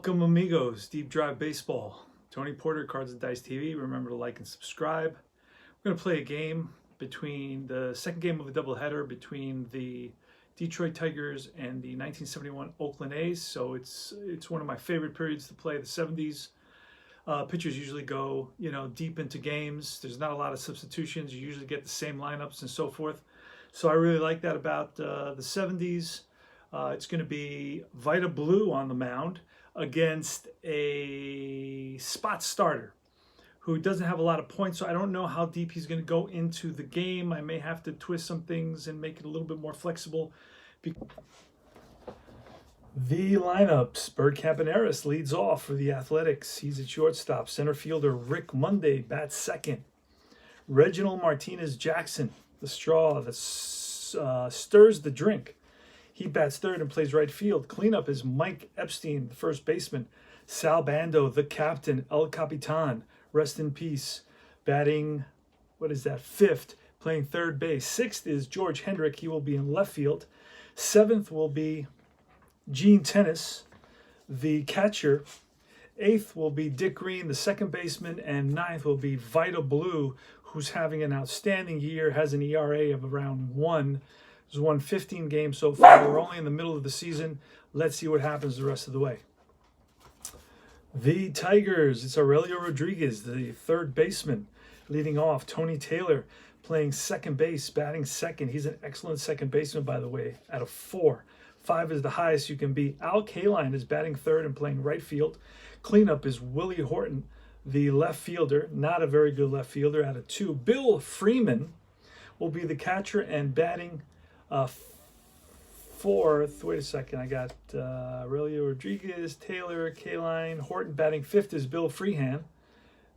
Welcome, amigos. Deep Drive Baseball. Tony Porter, Cards and Dice TV. Remember to like and subscribe. We're going to play a game between the second game of a doubleheader between the Detroit Tigers and the 1971 Oakland A's. So it's one of my favorite periods to play. The 70s pitchers usually go deep into games. There's not a lot of substitutions. You usually get the same lineups and so forth. So I really like that about the 70s. It's going to be VIDA Blue on the mound against a spot starter who doesn't have a lot of points, so I don't know how deep he's going to go into the game. I may have to twist some things and make it a little bit more flexible. The lineups: Bert Campaneris leads off for the Athletics. He's at shortstop. Center fielder Rick Monday bats second. Reginald Martinez Jackson, the straw that stirs the drink. He bats third and plays right field. Cleanup is Mike Epstein, the first baseman. Sal Bando, the captain, El Capitan, rest in peace, batting, fifth, playing third base. Sixth is George Hendrick. He will be in left field. Seventh will be Gene Tennis, the catcher. Eighth will be Dick Green, the second baseman. And ninth will be VIDA Blue, who's having an outstanding year, has an ERA of around 1. He's won 15 games so far. We're only in the middle of the season. Let's see what happens the rest of the way. The Tigers, it's Aurelio Rodriguez, the third baseman, leading off. Tony Taylor playing second base, batting second. He's an excellent second baseman, by the way, out of 4. 5 is the highest you can be. Al Kaline is batting third and playing right field. Cleanup is Willie Horton, the left fielder, not a very good left fielder, out of 2. Bill Freeman will be the catcher and batting fourth. Wait a second. I got Aurelio Rodriguez, Taylor, Kaline, Horton. Batting fifth is Bill Freehan,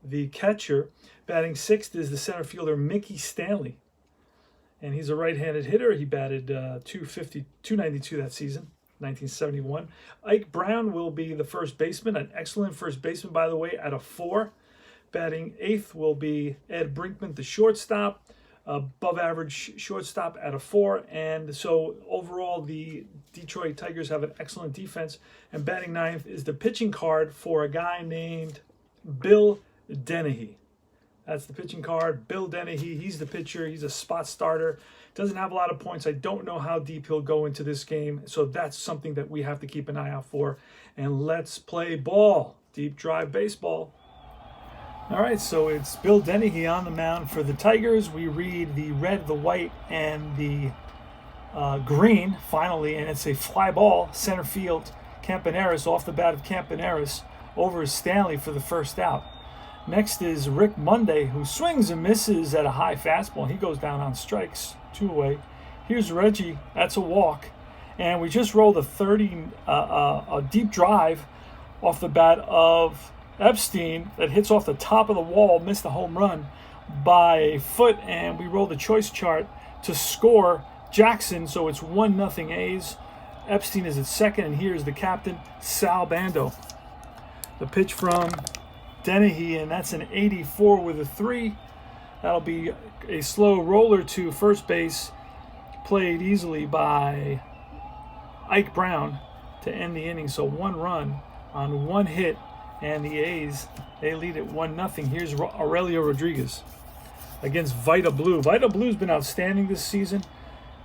the catcher. Batting sixth is the center fielder Mickey Stanley, and he's a right-handed hitter. He batted 292 that season, 1971. Ike Brown will be the first baseman, an excellent first baseman, by the way, out of 4. Batting eighth will be Ed Brinkman, the shortstop. Above average shortstop out of 4. And so overall, the Detroit Tigers have an excellent defense. And batting ninth is the pitching card for a guy named Bill Dennehy. That's the pitching card, Bill Dennehy. He's the pitcher. He's a spot starter. Doesn't have a lot of points. I don't know how deep he'll go into this game. So that's something that we have to keep an eye out for. And let's play ball. Deep Drive Baseball. All right, so it's Bill Dennehy on the mound for the Tigers. We read the red, the white, and the green, finally, and it's a fly ball, center field. Campaneris, off the bat of Campaneris, over Stanley for the first out. Next is Rick Monday, who swings and misses at a high fastball. He goes down on strikes, 2 away. Here's Reggie, that's a walk. And we just rolled a deep drive off the bat of Epstein that hits off the top of the wall, missed a home run by a foot, and we rolled a choice chart to score Jackson, so it's 1-0 A's. Epstein is at second, and here's the captain, Sal Bando. The pitch from Dennehy, and that's an 84 with a 3. That'll be a slow roller to first base, played easily by Ike Brown to end the inning. So 1 run on 1 hit. And the A's, they lead at 1-0. Here's Aurelio Rodriguez against VIDA Blue. VIDA Blue's been outstanding this season.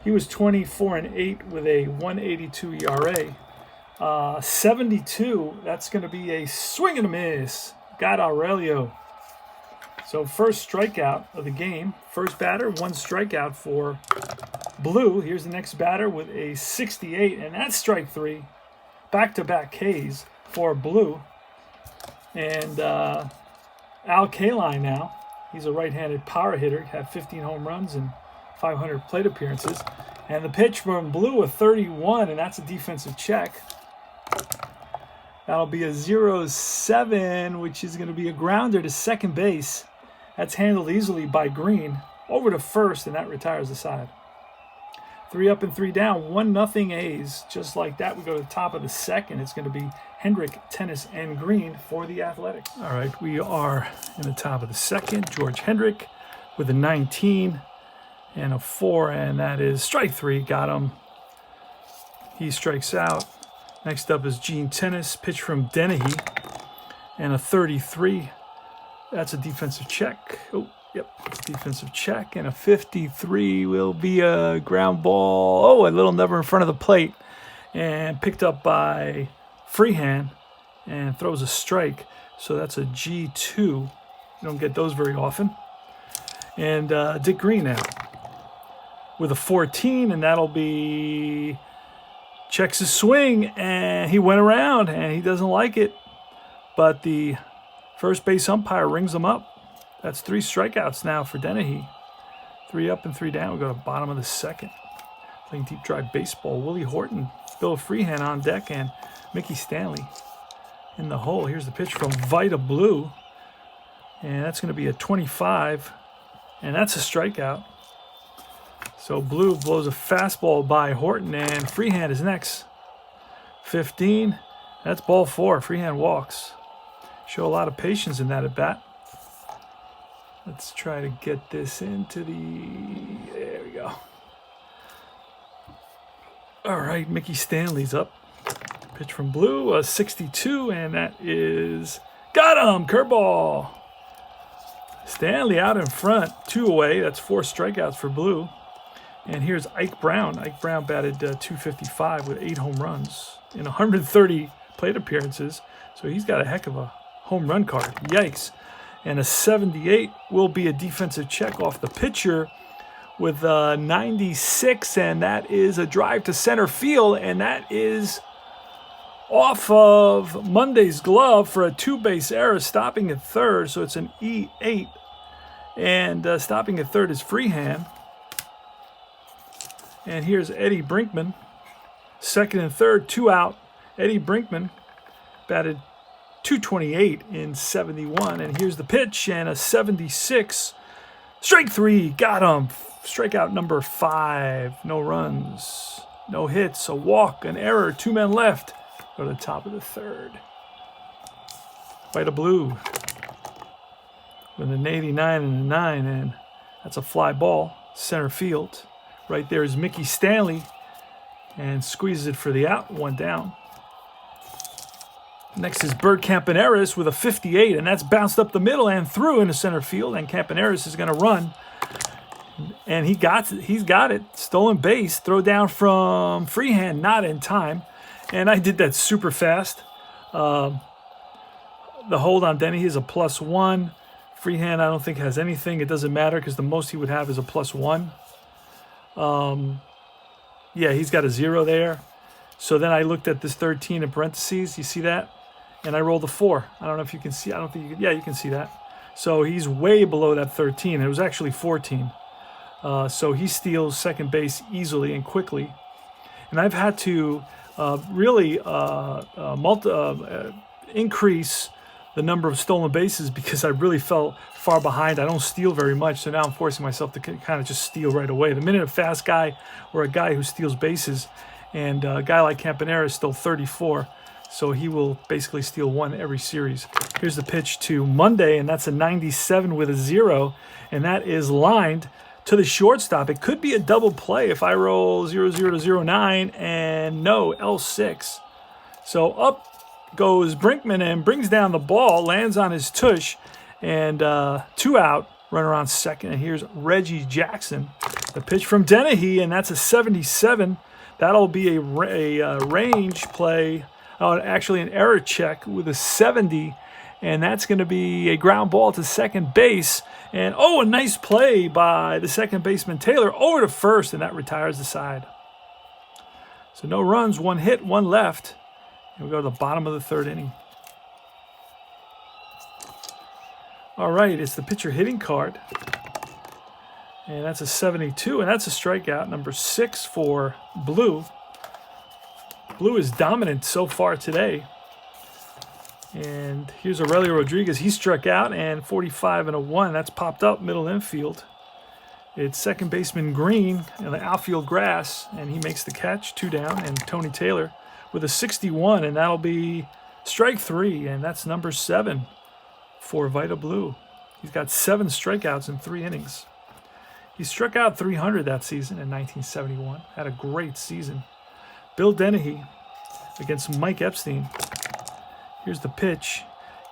He was 24-8 with a 1.82 ERA. 72, that's going to be a swing and a miss. Got Aurelio. So first strikeout of the game. First batter, 1 strikeout for Blue. Here's the next batter with a 68, and that's strike 3. Back-to-back Ks for Blue. And Al Kaline now, he's a right-handed power hitter, had 15 home runs and 500 plate appearances. And the pitch from Blue, a 31, and that's a defensive check. That'll be a 0-7, which is going to be a grounder to second base. That's handled easily by Green. Over to first, and that retires the side. 3 up and 3 down, 1-0 A's. Just like that, we go to the top of the second. It's going to be Hendrick, Tennis, and Green for the Athletics. All right, we are in the top of the second. George Hendrick with a 19 and a 4, and that is strike 3. Got him. He strikes out. Next up is Gene Tennis, pitch from Dennehy, and a 33. That's a defensive check. Oh, yep, defensive check. And a 53 will be a ground ball. Oh, a little number in front of the plate. And picked up by Freehand and throws a strike. So that's a G2. You don't get those very often. And Dick Green now with a 14, and that'll be... Checks his swing, and he went around, and he doesn't like it. But the first base umpire rings him up. That's 3 strikeouts now for Dennehy. 3 up and 3 down. We go to bottom of the second. Playing deep drive baseball. Willie Horton, Bill Freehand on deck, and Mickey Stanley in the hole. Here's the pitch from VIDA Blue. And that's going to be a 25. And that's a strikeout. So Blue blows a fastball by Horton, and Freehand is next. 15. That's ball 4. Freehand walks. Show a lot of patience in that at bat. Let's try to get this into the... There we go. All right, Mickey Stanley's up. Pitch from Blue, a 62, and that is... Got him! Curveball! Stanley out in front, 2 away. That's 4 strikeouts for Blue. And here's Ike Brown. Ike Brown batted .255 with 8 home runs in 130 plate appearances. So he's got a heck of a home run card. Yikes. And a 78 will be a defensive check off the pitcher with 96. And that is a drive to center field. And that is off of Monday's glove for a 2-base error, stopping at third. So it's an E8. And stopping at third is Freehand. And here's Eddie Brinkman. Second and third, 2 out. Eddie Brinkman batted .228 in 71. And here's the pitch, and a 76. Strike 3, got him. Strikeout number 5. No runs, no hits, a walk, an error, 2 men left. Go to the top of the third. VIDA Blue with an 89 and a 9, and that's a fly ball, center field. Right there is Mickey Stanley, and squeezes it for the out, 1 down. Next is Bert Campaneris with a 58, and that's bounced up the middle and through into center field, and Campaneris is going to run. And he's got it. Stolen base, throw down from Freehand, not in time. And I did that super fast. The hold on Denny is a +1. Freehand I don't think has anything. It doesn't matter because the most he would have is a +1. Yeah, he's got a 0 there. So then I looked at this 13 in parentheses. You see that? And I rolled a 4. I don't know if you can see. I don't think you can. Yeah, you can see that. So he's way below that 13. It was actually 14. So he steals second base easily and quickly. And I've had to really increase the number of stolen bases because I really felt far behind. I don't steal very much, so now I'm forcing myself to kind of just steal right away. The minute a fast guy or a guy who steals bases, and a guy like Campaneris stole 34, so he will basically steal 1 every series. Here's the pitch to Monday, and that's a 97 with a 0, and that is lined to the shortstop. It could be a double play if I roll 0-0 to 0-9, and no, L6. So up goes Brinkman and brings down the ball, lands on his tush, and 2 out, runner on second. And here's Reggie Jackson. The pitch from Dennehy, and that's a 77. That'll be a range play, actually an error check with a 70, and that's going to be a ground ball to second base. And, a nice play by the second baseman Taylor over to first, and that retires the side. So no runs, 1 hit, 1 left. And we go to the bottom of the third inning. All right, it's the pitcher hitting card. And that's a 72, and that's a strikeout, number 6 for Blue. Blue is dominant so far today. And here's Aurelio Rodriguez. He struck out, and 45 and a 1. That's popped up middle infield. It's second baseman Green in the outfield grass, and he makes the catch, 2 down, and Tony Taylor with a 61, and that'll be strike 3, and that's number 7 for VIDA Blue. He's got 7 strikeouts in 3 innings. He struck out 300 that season in 1971. Had a great season. Bill Dennehy, against Mike Epstein. Here's the pitch.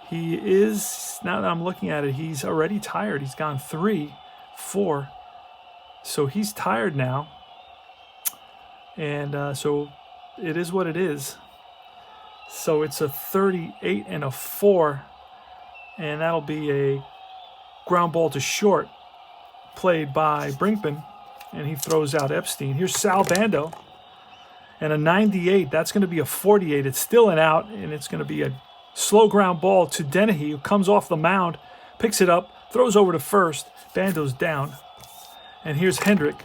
He is, now that I'm looking at it, he's already tired. He's gone 3, 4. So he's tired now. And so it is what it is. So it's a 38 and a 4. And that'll be a ground ball to short played by Brinkman. And he throws out Epstein. Here's Sal Bando. And a 98. That's going to be a 48. It's still an out. And it's going to be a slow ground ball to Dennehy, who comes off the mound, picks it up, throws over to first. Bando's down. And here's Hendrick.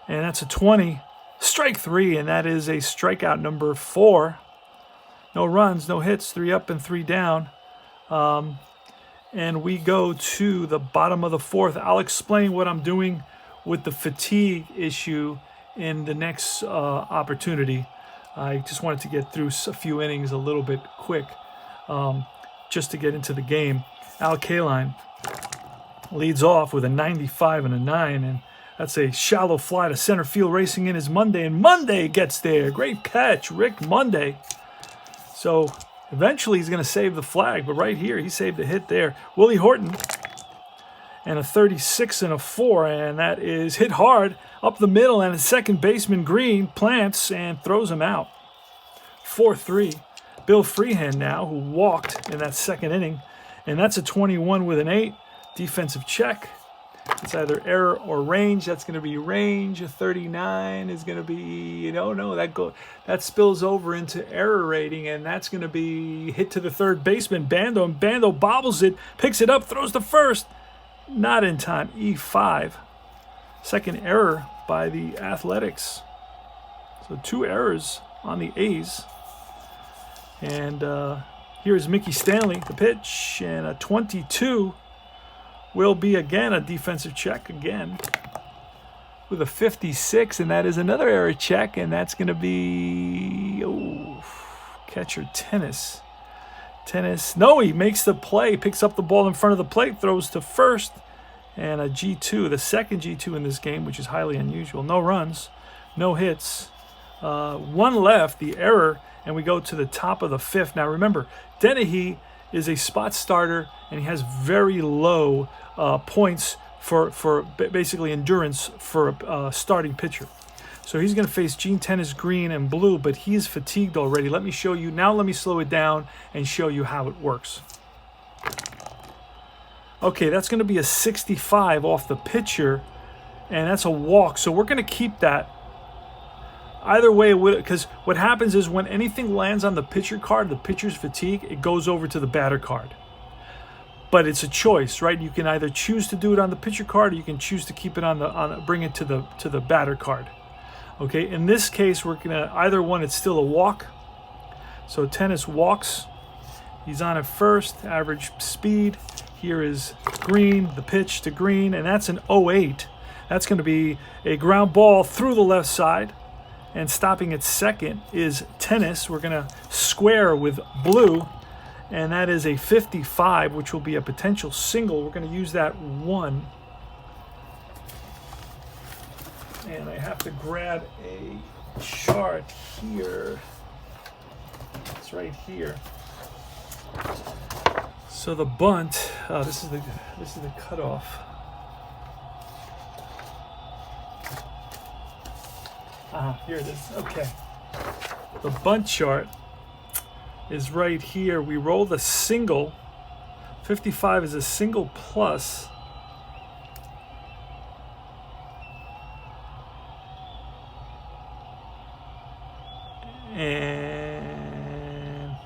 And that's a 20. Strike 3. And that is a strikeout number 4. No runs, no hits. 3 up and 3 down. And we go to the bottom of the 4th. I'll explain what I'm doing with the fatigue issue in the next opportunity. I just wanted to get through a few innings a little bit quick, just to get into the game. Al Kaline leads off with a 95 and a 9, and that's a shallow fly to center field. Racing in is Monday, and Monday gets there. Great catch, Rick Monday. So eventually he's going to save the flag, but right here he saved a hit there. Willie Horton, and a 36 and a 4, and that is hit hard up the middle, and a second baseman Green plants and throws him out. 4-3. Bill Freehan now, who walked in that second inning, and that's a 21 with an 8. Defensive check. It's either error or range. That's going to be range. A 39 is going to be, that spills over into error rating, and that's going to be hit to the third baseman, Bando, and Bando bobbles it, picks it up, throws to first. Not in time. E5. Second error by the Athletics. So 2 errors on the A's. And here's Mickey Stanley, the pitch, and a 22 will be again a defensive check again with a 56, and that is another error check, and that's going to be catcher Tennis. No, he makes the play, picks up the ball in front of the plate, throws to first, and a G2, the second G2 in this game, which is highly unusual. No runs, no hits, 1 left, the error, and we go to the top of the 5th. Now remember, Dennehy is a spot starter, and he has very low points for basically endurance for a starting pitcher. So he's going to face Gene Tennis, green and blue, but he's fatigued already. Let me show you. Now let me slow it down and show you how it works. Okay, that's going to be a 65 off the pitcher, and that's a walk. So we're going to keep that. Either way, because what happens is when anything lands on the pitcher card, the pitcher's fatigue, it goes over to the batter card. But it's a choice, right? You can either choose to do it on the pitcher card, or you can choose to keep it bring it to the batter card. Okay, in this case, we're gonna either one. It's still a walk. So Tennis walks. He's on at first, average speed. Here is Green, the pitch to Green, and that's an 08. That's going to be a ground ball through the left side. And stopping at second is Tennis. We're going to square with blue, and that is a 55, which will be a potential single. We're going to use that 1. And I have to grab a chart here. It's right here. So the bunt, this is the cutoff. Here it is. Okay. The bunt chart is right here. We roll the single. 55 is a single plus. And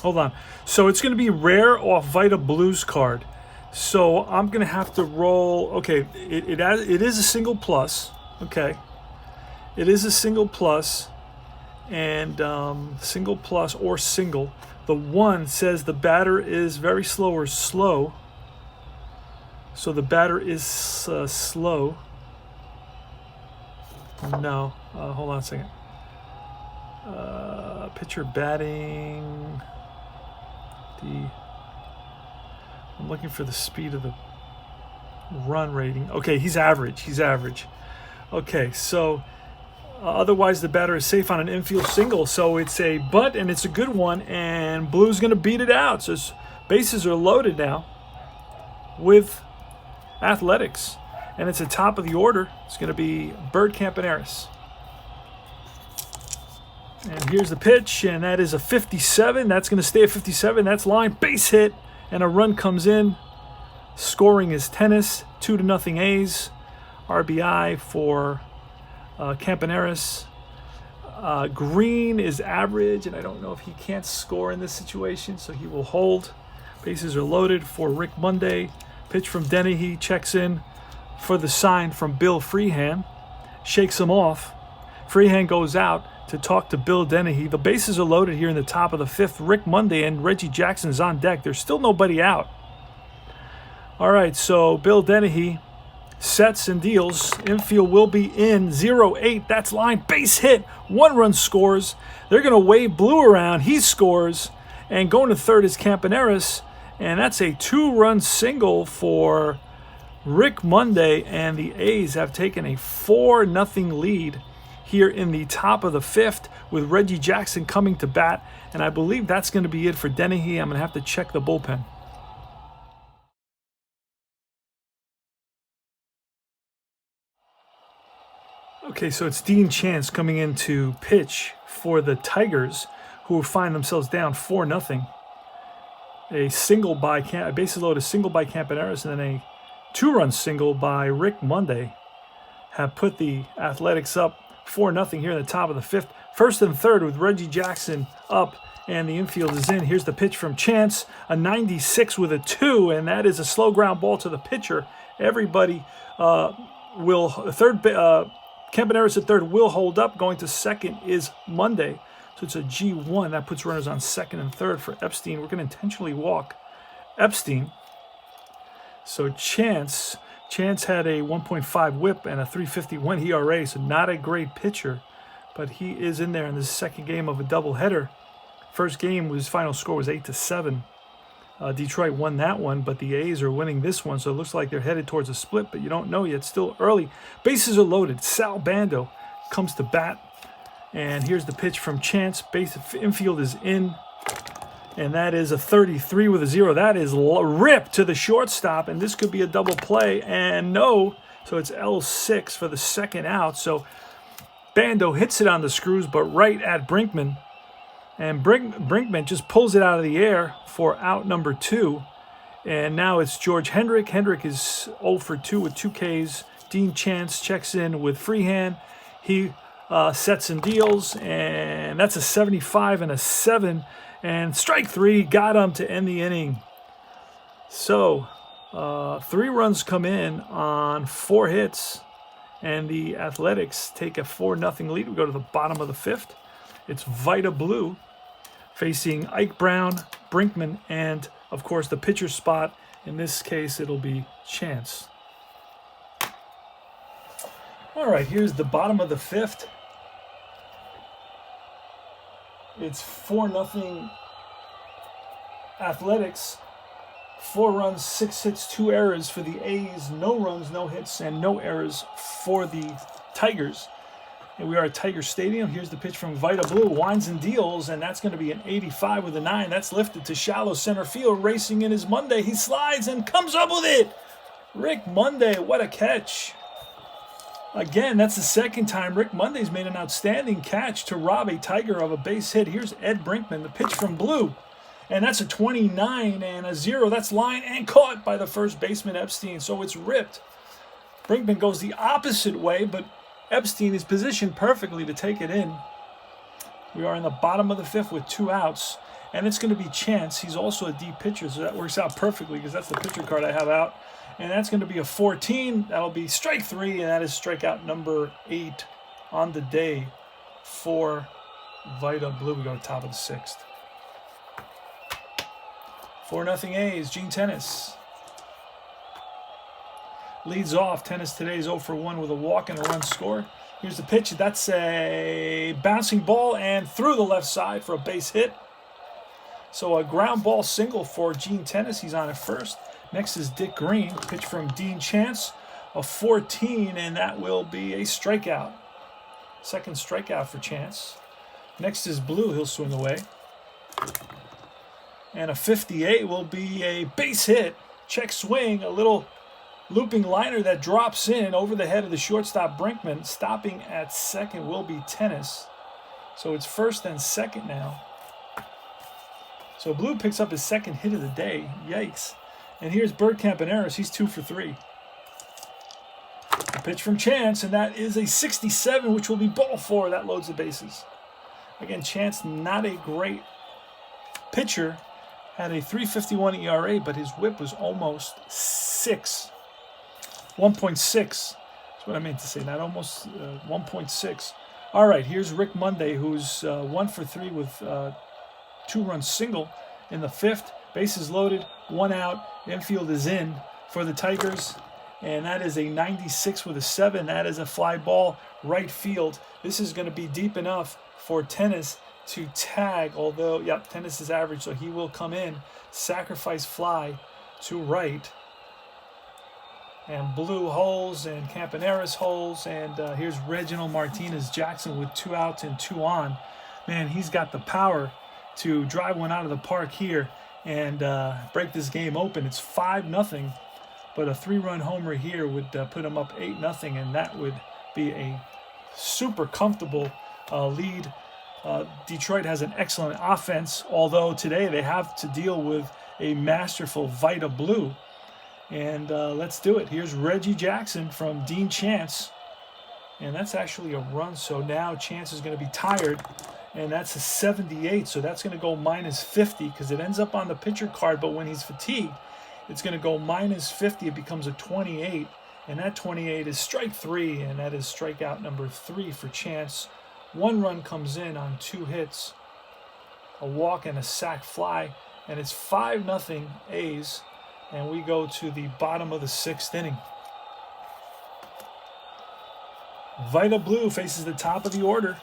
hold on. So it's going to be rare off VIDA Blues card. So I'm going to have to roll. Okay, it is a single plus. Okay. It is a single plus. And single plus or single. The 1 says the batter is very slow or slow. So the batter is slow. No. Hold on a second. Pitcher batting. I'm looking for the speed of the run rating. Okay, he's average. Okay, so otherwise the batter is safe on an infield single. So it's a bunt, and it's a good one, and Blue's going to beat it out. So bases are loaded now with Athletics, and it's a top of the order. It's going to be Bird Campaneris. And here's the pitch, and that is a 57. That's going to stay at 57. That's line, base hit, and a run comes in. Scoring is Tennis, 2-0 A's. RBI for Campaneris. Green is average, and I don't know if he can't score in this situation, so he will hold. Bases are loaded for Rick Monday. Pitch from Dennehy, checks in for the sign from Bill Freehan. Shakes him off. Freehan goes out to talk to Bill Dennehy. The bases are loaded here in the top of the fifth. Rick Monday and Reggie Jackson's on deck. There's still nobody out. All right, so Bill Dennehy sets and deals. Infield will be in. 0-8. That's line. Base hit. 1 run scores. They're going to wave Blue around. He scores. And going to third is Campaneris. And that's a 2-run single for Rick Monday. And the A's have taken a 4-0 lead here in the top of the fifth with Reggie Jackson coming to bat. And I believe that's going to be it for Dennehy. I'm going to have to check the bullpen. Okay, so it's Dean Chance coming in to pitch for the Tigers, who find themselves down 4-0. A single by a bases loaded single by Campaneris, and then a 2-run single by Rick Monday have put the Athletics up 4-0 here in the top of the fifth. First and third with Reggie Jackson up, and the infield is in. Here's the pitch from Chance, a 96 with a 2, and that is a slow ground ball to the pitcher. Everybody Campaneris at third will hold up. Going to second is Monday. So it's a G1. That puts runners on second and third for Epstein. We're going to intentionally walk Epstein. So Chance had a 1.5 whip and a 3.51 ERA, so not a great pitcher, but he is in there in the second game of a doubleheader. First game, his final score was 8-7. Detroit won that one, but the A's are winning this one, so it looks like they're headed towards a split, but you don't know yet. Still early. Bases are loaded. Sal Bando comes to bat, and here's the pitch from Chance. Infield is in, and that is a 33 with a 0. That is ripped to the shortstop, and this could be a double play, and no. So it's L6 for the second out. So Bando hits it on the screws, but right at Brinkman. And Brinkman just pulls it out of the air for out number 2. And now it's George Hendrick. Hendrick is 0 for 2 with 2 Ks. Dean Chance checks in with Freehan. He sets and deals, and that's a 75 and a 7. And strike 3 got him to end the inning. So 3 runs come in on 4 hits, and the Athletics take a 4-0 lead. We go to the bottom of the fifth. It's VIDA Blue facing Ike Brown, Brinkman, and, of course, the pitcher spot. In this case, it'll be Chance. All right, here's the bottom of the fifth. It's 4-0 Athletics. 4 runs, 6 hits, 2 errors for the A's. No runs, no hits, and no errors for the Tigers. And we are at Tiger Stadium. Here's the pitch from VIDA Blue. Winds and deals, and that's going to be an 85 with a 9. That's lifted to shallow center field. Racing in his Monday. He slides and comes up with it. Rick Monday, what a catch. Again, that's the second time Rick Monday's made an outstanding catch to rob a Tiger of a base hit. Here's Ed Brinkman, the pitch from Blue. And that's a 29 and a 0. That's line and caught by the first baseman, Epstein. So it's ripped. Brinkman goes the opposite way, but Epstein is positioned perfectly to take it in. We are in the bottom of the fifth with 2 outs, and it's going to be Chance. He's also a deep pitcher, so that works out perfectly because that's the pitcher card I have out. And that's going to be a 14. That'll be strike 3, and that is strikeout number 8 on the day for VIDA Blue. We go to top of the 6th. 4-0 A's. Gene Tennis leads off. Tennis today is 0 for 1 with a walk and a run scored. Here's the pitch. That's a bouncing ball and through the left side for a base hit. So a ground ball single for Gene Tennis. He's on at first. Next is Dick Green. Pitch from Dean Chance. a 14, and that will be a strikeout. Second strikeout for Chance. Next is Blue. He'll swing away. And a 58 will be a base hit. Check swing, a little looping liner that drops in over the head of the shortstop Brinkman. Stopping at second will be Tennis. So it's first and second now. So Blue picks up his second hit of the day. Yikes. And here's Bert Campaneris. He's 2 for 3. A pitch from Chance, and that is a 67, which will be ball 4. That loads the bases. Again, Chance, not a great pitcher. Had a 3.51 ERA, but his whip was almost 6. 1.6. That's what I meant to say. Not almost 1.6. All right, here's Rick Monday, who's 1 for 3 with 2-run single in the 5th. Bases loaded, 1 out. Infield is in for the Tigers. And that is a 96 with a 7. That is a fly ball right field. This is going to be deep enough for Tennis to tag. Although, yep, Tennis is average, so he will come in. Sacrifice fly to right. And Blue holes and Campaneris holes. And here's Reginald Martinez Jackson with 2 outs and 2 on. Man, he's got the power to drive one out of the park here and break this game open. It's 5-0, but a 3-run homer here would put him up 8-0, and that would be a super comfortable lead. Detroit has an excellent offense, although today they have to deal with a masterful VIDA Blue. And let's do it. Here's Reggie Jackson from Dean Chance, and that's actually a run. So now Chance is going to be tired. And that's a 78, so that's going to go minus 50 because it ends up on the pitcher card. But when he's fatigued, it's going to go minus 50. It becomes a 28, and that 28 is strike 3, and that is strikeout number 3 for Chance. 1 run comes in on 2 hits, a walk and a sac fly, and it's 5-0 A's, and we go to the bottom of the 6th inning. VIDA Blue faces the top of the order.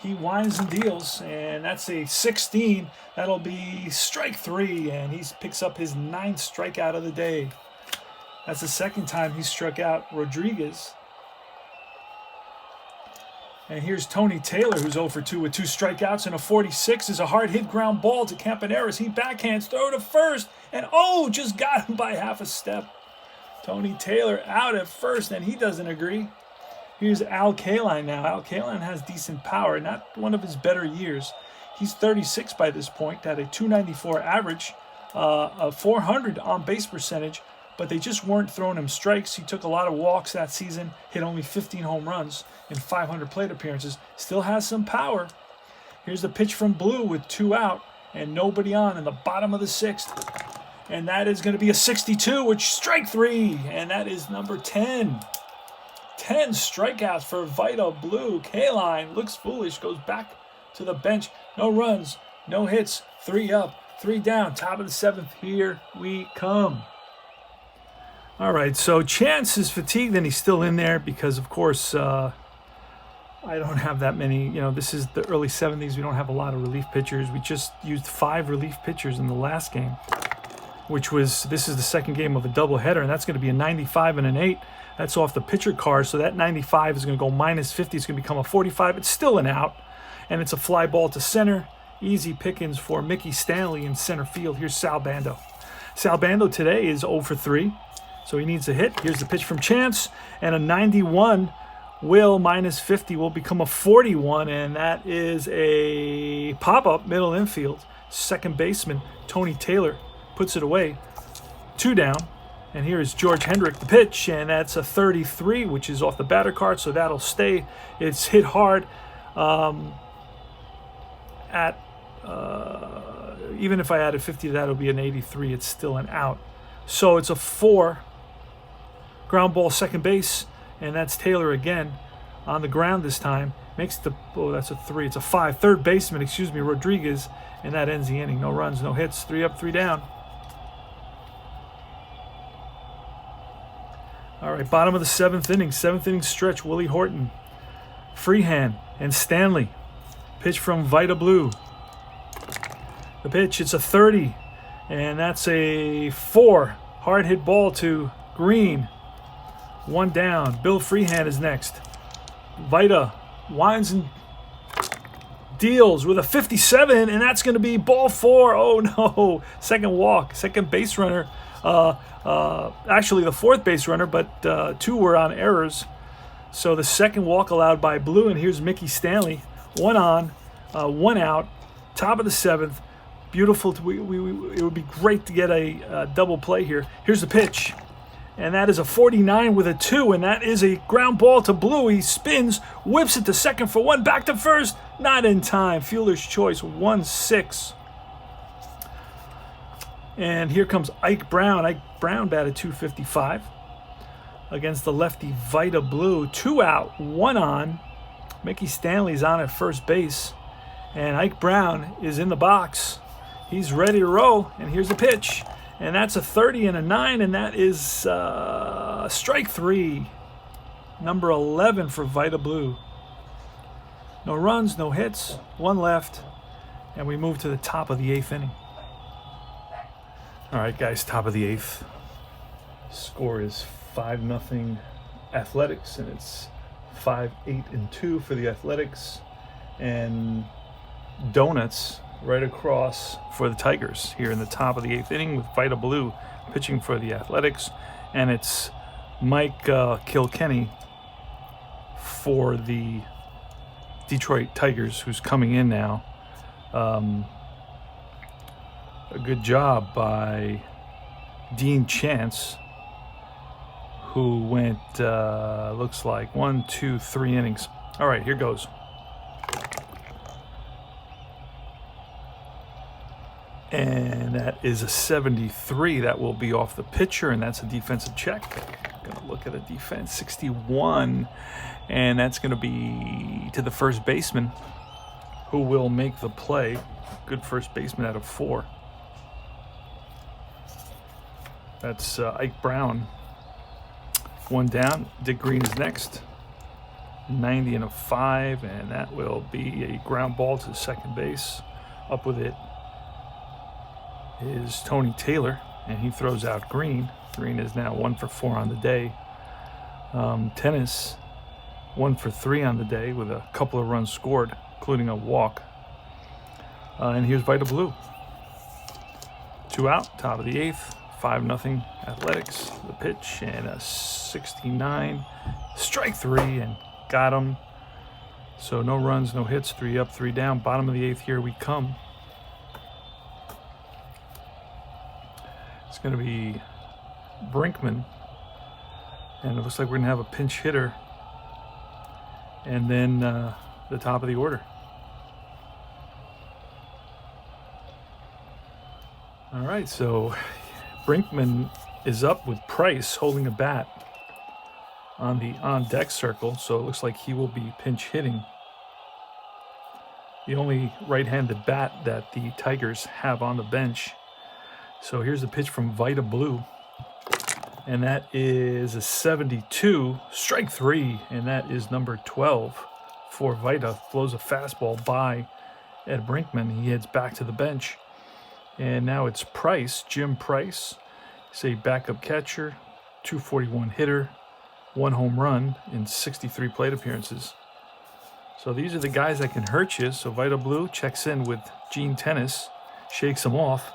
He winds and deals, and that's a 16. That'll be strike 3, and he picks up his 9th strikeout of the day. That's the second time he struck out Rodriguez. And here's Tony Taylor, who's 0 for 2 with 2 strikeouts, and a 46 is a hard hit ground ball to Campaneris. He backhands, throw to first, and just got him by half a step. Tony Taylor out at first, and he doesn't agree. Here's Al Kaline now. Al Kaline has decent power, not one of his better years. He's 36 by this point, had a 294 average, a 400 on-base percentage, but they just weren't throwing him strikes. He took a lot of walks that season, hit only 15 home runs in 500 plate appearances. Still has some power. Here's the pitch from Blue with 2 out and nobody on in the bottom of the 6th. And that is going to be a 62, which strike 3, and that is number 10. 10 strikeouts for VIDA Blue. Kaline looks foolish, goes back to the bench. No runs, no hits, 3 up, 3 down. Top of the 7th, here we come. All right, so Chance is fatigued, and he's still in there because, of course, I don't have that many. This is the early 70s. We don't have a lot of relief pitchers. We just used 5 relief pitchers in the last game, this is the second game of a doubleheader, and that's going to be a 95 and an 8. That's off the pitcher card, so that 95 is going to go minus 50. It's going to become a 45. It's still an out, and it's a fly ball to center. Easy pickings for Mickey Stanley in center field. Here's Sal Bando. Sal Bando today is 0 for 3, so he needs a hit. Here's the pitch from Chance, and a 91 minus 50 will become a 41, and that is a pop-up middle infield. Second baseman Tony Taylor puts it away. 2 down. And here is George Hendrick, the pitch, and that's a 33, which is off the batter card, so that'll stay. It's hit hard. Even if I added 50 to that, it'll be an 83. It's still an out. So it's a 4. Ground ball, second base, and that's Taylor again on the ground this time. Makes that's a 3. It's a 5. Third baseman, Rodriguez, and that ends the inning. No runs, no hits. 3 up, 3 down. All right, bottom of the 7th inning. 7th inning stretch. Willie Horton, Freehand, and Stanley. Pitch from VIDA Blue. The pitch, it's a 30, and that's a 4. Hard hit ball to Green. One down. Bill Freehand is next. VIDA winds and deals with a 57, and that's going to be ball 4. Oh no! Second walk, second base runner. Actually, the fourth base runner, but 2 were on errors. So the second walk allowed by Blue, and here's Mickey Stanley. 1 on, 1 out, top of the 7th. Beautiful. It would be great to get a double play here. Here's the pitch. And that is a 49 with a 2, and that is a ground ball to Blue. He spins, whips it to second for 1, back to first. Not in time. Fielder's choice, 1-6. And here comes Ike Brown. Ike Brown batted .255 against the lefty VIDA Blue. 2 out, 1 on. Mickey Stanley's on at first base, and Ike Brown is in the box. He's ready to roll, and here's the pitch. And that's a 30 and a 9, and that is strike 3. Number 11 for VIDA Blue. No runs, no hits, 1 left, and we move to the top of the 8th inning. All right, guys, top of the 8th. Score is 5-0 Athletics, and it's 5-8-2 for the Athletics, and donuts right across for the Tigers here in the top of the 8th inning with VIDA Blue pitching for the Athletics, and it's Mike Kilkenny for the Detroit Tigers, who's coming in now. A good job by Dean Chance, who went, looks like 1, 2, 3 innings. All right, here goes. And that is a 73. That will be off the pitcher, and that's a defensive check. Going to look at a defense, 61. And that's going to be to the first baseman, who will make the play. Good first baseman out of 4. That's Ike Brown. 1 down. Dick Green is next. 90 and a 5, and that will be a ground ball to second base. Up with it is Tony Taylor, and he throws out Green. Green is now 1 for 4 on the day. Tennis 1 for 3 on the day with a couple of runs scored, including a walk. And here's VIDA Blue. 2 out, top of the 8th. 5-0 Athletics. The pitch, and a 69. Strike 3, and got him. So no runs, no hits. 3 up, 3 down. Bottom of the 8th, here we come. It's going to be Brinkman, and it looks like we're going to have a pinch hitter, and then the top of the order. All right, so Brinkman is up with Price holding a bat on the on-deck circle, so it looks like he will be pinch hitting. The only right-handed bat that the Tigers have on the bench. So here's the pitch from VIDA Blue, and that is a 72, strike 3, and that is number 12 for VIDA. Flows a fastball by Ed Brinkman. He heads back to the bench, and now it's Price, Jim Price. He's a backup catcher, 241 hitter, 1 home run in 63 plate appearances. So these are the guys that can hurt you. So VIDA Blue checks in with Gene Tennis, shakes him off.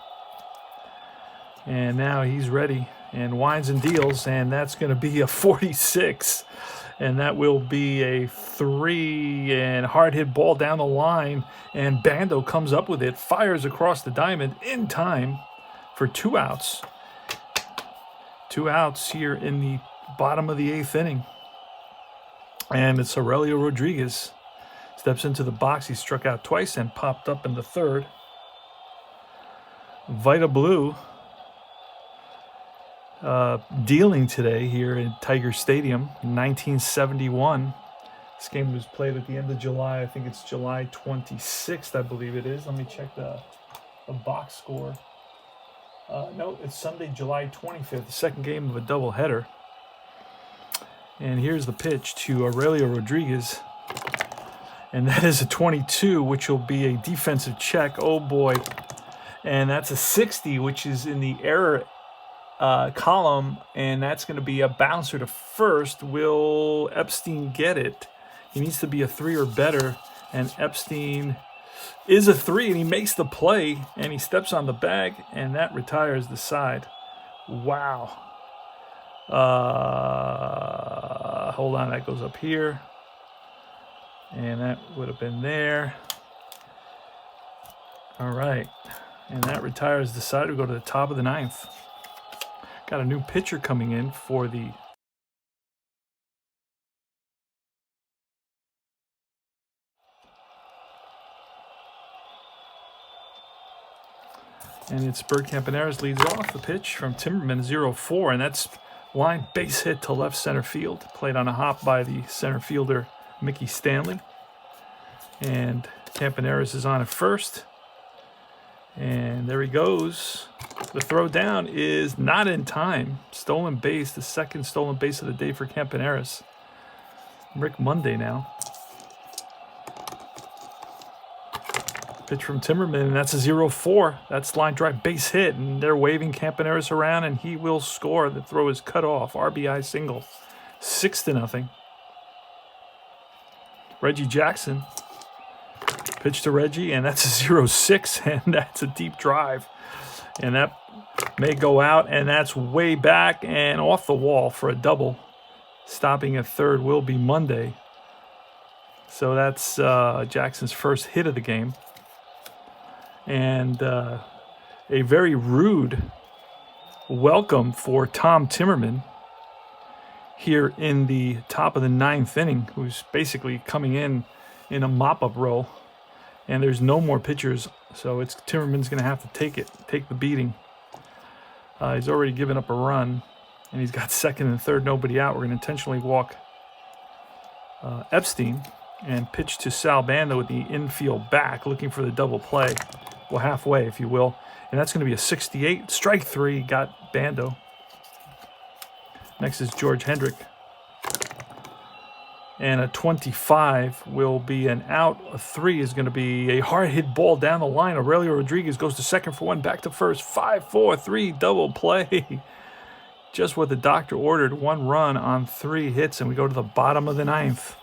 And now he's ready and winds and deals, and that's going to be a 46. And that will be a 3 and hard hit ball down the line. And Bando comes up with it, fires across the diamond in time for 2 outs. 2 outs here in the bottom of the 8th inning. And it's Aurelio Rodriguez. Steps into the box. He struck out twice and popped up in the 3rd. VIDA Blue dealing today here in Tiger Stadium, 1971. This game was played at the end of July. I think it's July 26th, I believe it is. Let me check the box score. No, it's Sunday, July 25th, the second game of a doubleheader. And here's the pitch to Aurelio Rodriguez. And that is a 22, which will be a defensive check. Oh, boy. And that's a 60, which is in the error column, and that's going to be a bouncer to first. Will Epstein get it? He needs to be a 3 or better, and Epstein is a 3, and he makes the play, and he steps on the bag, and that retires the side. Wow. Hold on, that goes up here, and that would have been there. All right, and that retires the side. We go to the top of the 9th. Got a new pitcher coming in for the and it's Bert Campaneris leads off. The pitch from Timmerman, 0-4, and that's line base hit to left center field. Played on a hop by the center fielder, Mickey Stanley. And Campaneris is on at first. And there he goes. The throw down is not in time. Stolen base, the second stolen base of the day for Campaneris. Rick Monday now. Pitch from Timmerman, and that's a 0-4. That's line drive base hit, and they're waving Campaneris around, and he will score. The throw is cut off. RBI single. 6-0. Reggie Jackson. Pitch to Reggie, and that's a 0-6, and that's a deep drive. And that may go out, and that's way back and off the wall for a double. Stopping at third will be Monday. So that's Jackson's first hit of the game. And a very rude welcome for Tom Timmerman here in the top of the 9th inning, who's basically coming in a mop-up role. And there's no more pitchers, so it's Timmerman's going to have to take the beating. He's already given up a run, and he's got second and third, nobody out. We're going to intentionally walk Epstein and pitch to Sal Bando with the infield back, looking for the double play. Well, halfway, if you will. And that's going to be a 68. Strike 3, got Bando. Next is George Hendrick. And a 25 will be an out. A 3 is going to be a hard hit ball down the line. Aurelio Rodriguez goes to second for 1, back to first. 5-4-3 double play. Just what the doctor ordered. 1 run on 3 hits, and we go to the bottom of the 9th.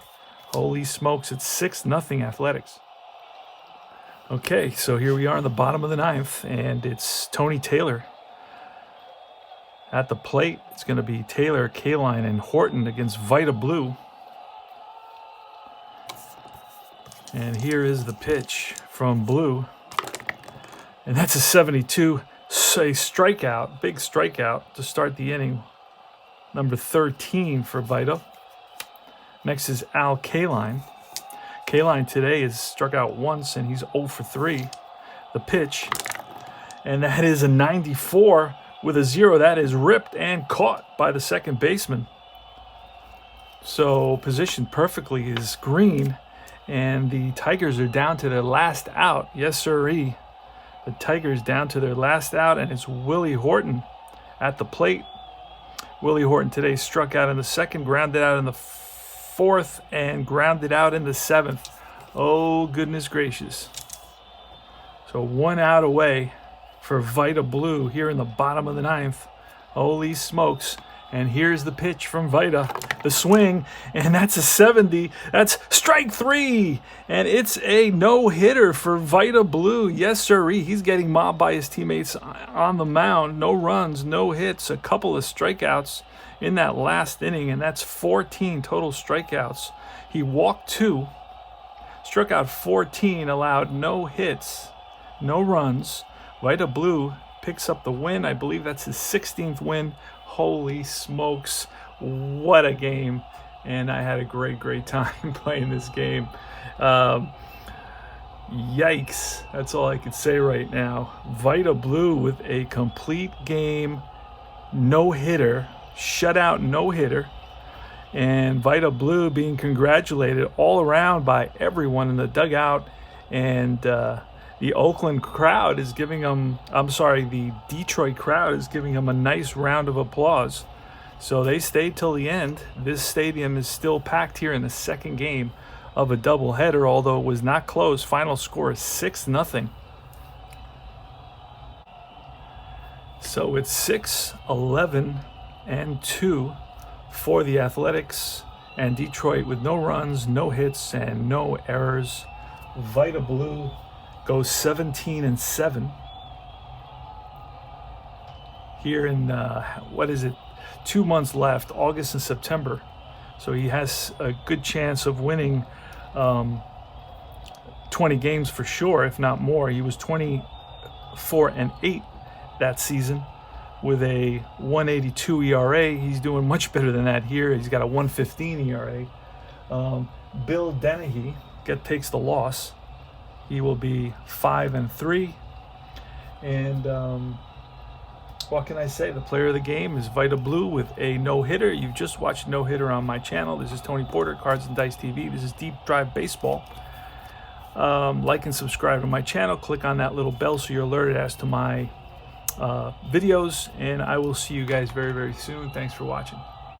Holy smokes, it's 6-0 Athletics. Okay, so here we are in the bottom of the 9th, and it's Tony Taylor. At the plate, it's going to be Taylor, Kaline, and Horton against VIDA Blue. And here is the pitch from Blue. And that's a 72. So a strikeout, big strikeout to start the inning. Number 13 for VIDA. Next is Al Kaline. Kaline today has struck out once, and he's 0 for 3. The pitch, and that is a 94 with a 0. That is ripped and caught by the second baseman. So positioned perfectly is Green, and the Tigers are down to their last out. Yes, sirree. The Tigers down to their last out, and it's Willie Horton at the plate. Willie Horton today struck out in the second, grounded out in the fourth, and grounded out in the 7th. Oh, goodness gracious. So 1 out away for VIDA Blue here in the bottom of the 9th. Holy smokes. And here's the pitch from VIDA. The swing, and that's a 70. That's strike 3. And it's a no-hitter for VIDA Blue. Yes, sirree. He's getting mobbed by his teammates on the mound. No runs, no hits, a couple of strikeouts in that last inning, and that's 14 total strikeouts. He walked 2, struck out 14, allowed no hits, no runs. VIDA Blue picks up the win. I believe that's his 16th win. Holy smokes, what a game. And I had a great time playing this game. Yikes, that's all I can say right now. VIDA Blue with a complete game no-hitter. Shutout no-hitter, and VIDA Blue being congratulated all around by everyone in the dugout, and the Oakland crowd is giving them, the Detroit crowd is giving them a nice round of applause. So they stayed till the end. This stadium is still packed here in the second game of a doubleheader, although it was not close. Final score is 6-0. So it's 6-11-2 for the Athletics, and Detroit with no runs, no hits, and no errors. VIDA Blue goes 17-7 here in 2 months left, August and September. So he has a good chance of winning 20 games for sure, if not more. He was 24-8 that season with a 1.82 ERA. He's doing much better than that here. He's got a 1.15 ERA. Bill Dennehy takes the loss. He will be 5-3. And what can I say? The player of the game is VIDA Blue with a no-hitter. You've just watched no-hitter on my channel. This is Tony Porter, Cards and Dice TV. This is Deep Drive Baseball. Like and subscribe to my channel. Click on that little bell so you're alerted as to my videos. And I will see you guys very, very soon. Thanks for watching.